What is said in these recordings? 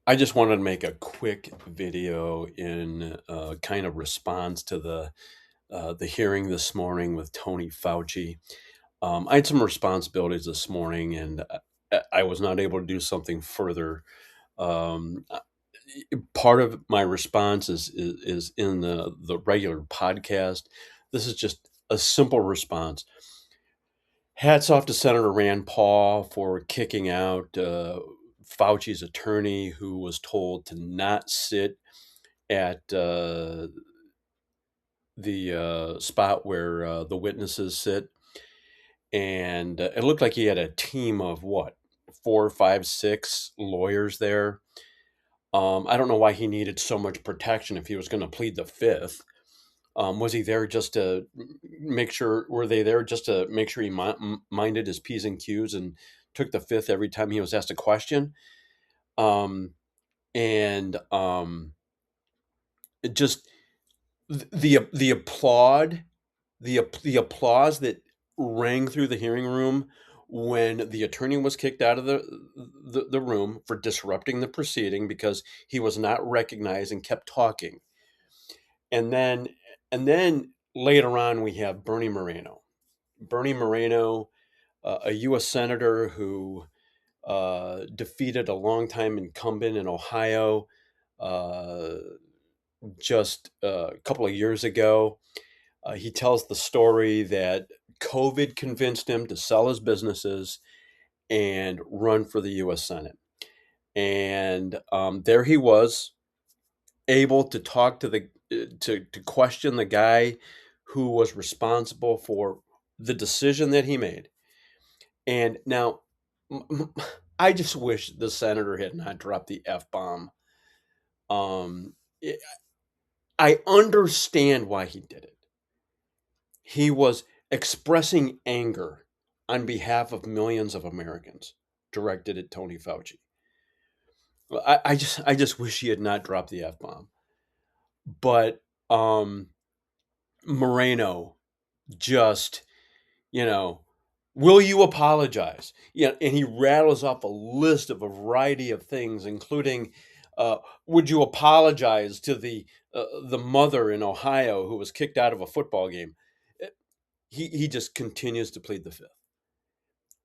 I just wanted to make a quick video in kind of response to the hearing this morning with Tony Fauci. I had some responsibilities this morning, and I was not able to do something further. Um, uh, Part of my response is in the regular podcast. This is just a simple response. Hats off to Senator Rand Paul for kicking out Fauci's attorney, who was told to not sit at the spot where the witnesses sit. And it looked like he had a team of what, four, five, six lawyers there. I don't know why he needed so much protection if he was going to plead the fifth. Was he there just to make sure? Were they there just to make sure he minded his p's and q's and took the fifth every time he was asked a question? Um, and it just the applaud the applause that rang through the hearing room when the attorney was kicked out of the room for disrupting the proceeding because he was not recognized and kept talking. And then later on we have Bernie Moreno. Bernie Moreno, a U.S. senator who defeated a longtime incumbent in Ohio uh, just a couple of years ago. He tells the story that COVID convinced him to sell his businesses and run for the U.S. Senate. And there he was, able to talk to to question the guy who was responsible for the decision that he made. And now, I just wish the senator had not dropped the f bomb. Um, I understand why he did it. He was expressing anger on behalf of millions of Americans directed at Tony Fauci. I just wish he had not dropped the f bomb. But Moreno just, you know, will you apologize? Yeah, and he rattles off a list of a variety of things, including, uh, would you apologize to the mother in Ohio who was kicked out of a football game? Eh, he just continues to plead the fifth,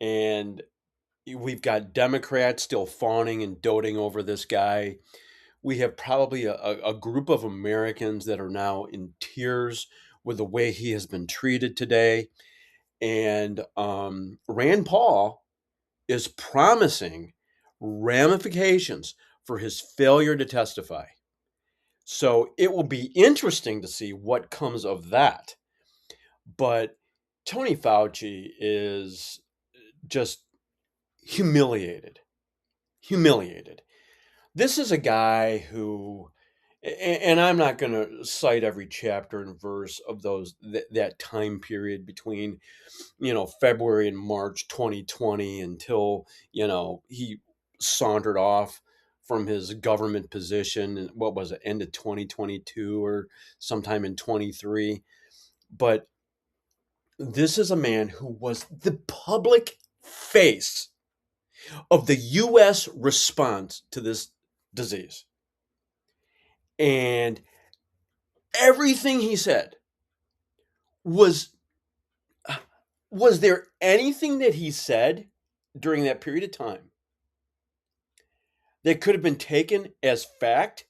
and we've got Democrats still fawning and doting over this guy. We have probably a group of Americans that are now in tears with the way he has been treated today. And Rand Paul is promising ramifications for his failure to testify. So it will be interesting to see what comes of that. But Tony Fauci is just humiliated. Humiliated. This is a guy who, and I'm not going to cite every chapter and verse of that time period between, February and March 2020 until, he sauntered off from his government position. And what was it, end of 2022 or sometime in 23? But this is a man who was the public face of the US response to this disease. And everything he said was was there anything that he said during that period of time that could have been taken as fact?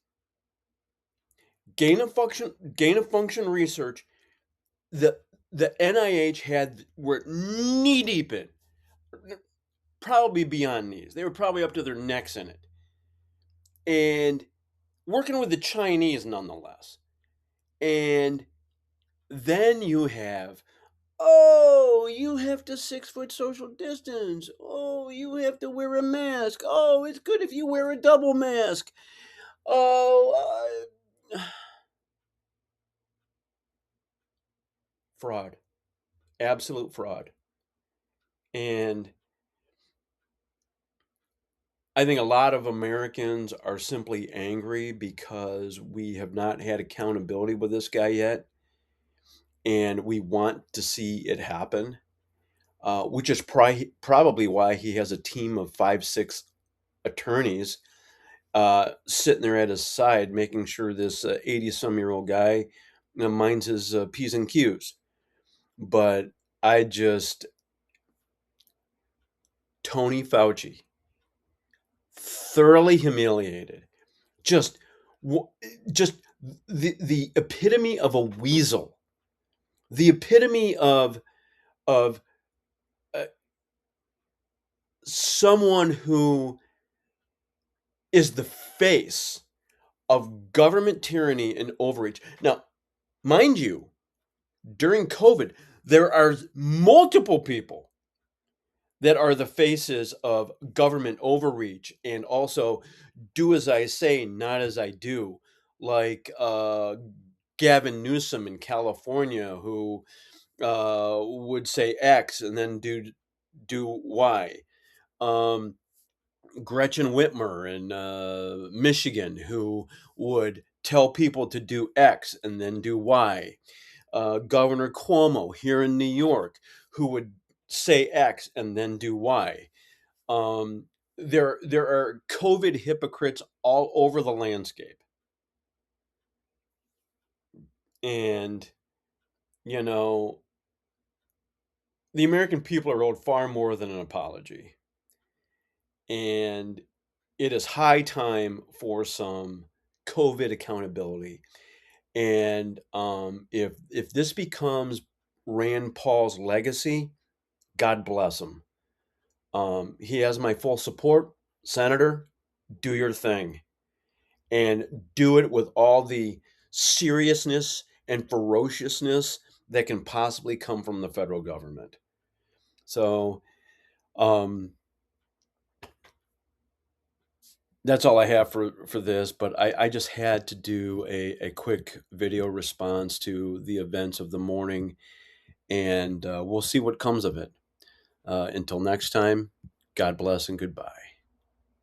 Gain of function research, the NIH were knee deep in, probably beyond knees. They were probably up to their necks in it. And working with the Chinese nonetheless. And then you have, oh, you have to 6 foot social distance. Oh, you have to wear a mask. Oh, it's good if you wear a double mask. Oh, fraud. Absolute fraud. And I think a lot of Americans are simply angry because we have not had accountability with this guy yet. And we want to see it happen, which is probably why he has a team of five, six attorneys sitting there at his side, making sure this 80-some-year-old guy minds his P's and Q's. But I just, Tony Fauci, thoroughly humiliated. Just, just the epitome of a weasel, the epitome of uh, someone who is the face of government tyranny and overreach. Now, mind you, during COVID, there are multiple people that are the faces of government overreach and also do as I say, not as I do, like Gavin Newsom in California, who would say X and then do Y. Um, Gretchen Whitmer in Michigan, who would tell people to do X and then do Y. Governor Cuomo here in New York, who would say X and then do Y. Um, there are COVID hypocrites all over the landscape, and you know the American people are owed far more than an apology, and it is high time for some COVID accountability. And if this becomes Rand Paul's legacy, God bless him. He has my full support, Senator. Do your thing and do it with all the seriousness and ferociousness that can possibly come from the federal government. So um, that's all I have for this. But I just had to do a quick video response to the events of the morning, and we'll see what comes of it. Until next time, God bless and goodbye.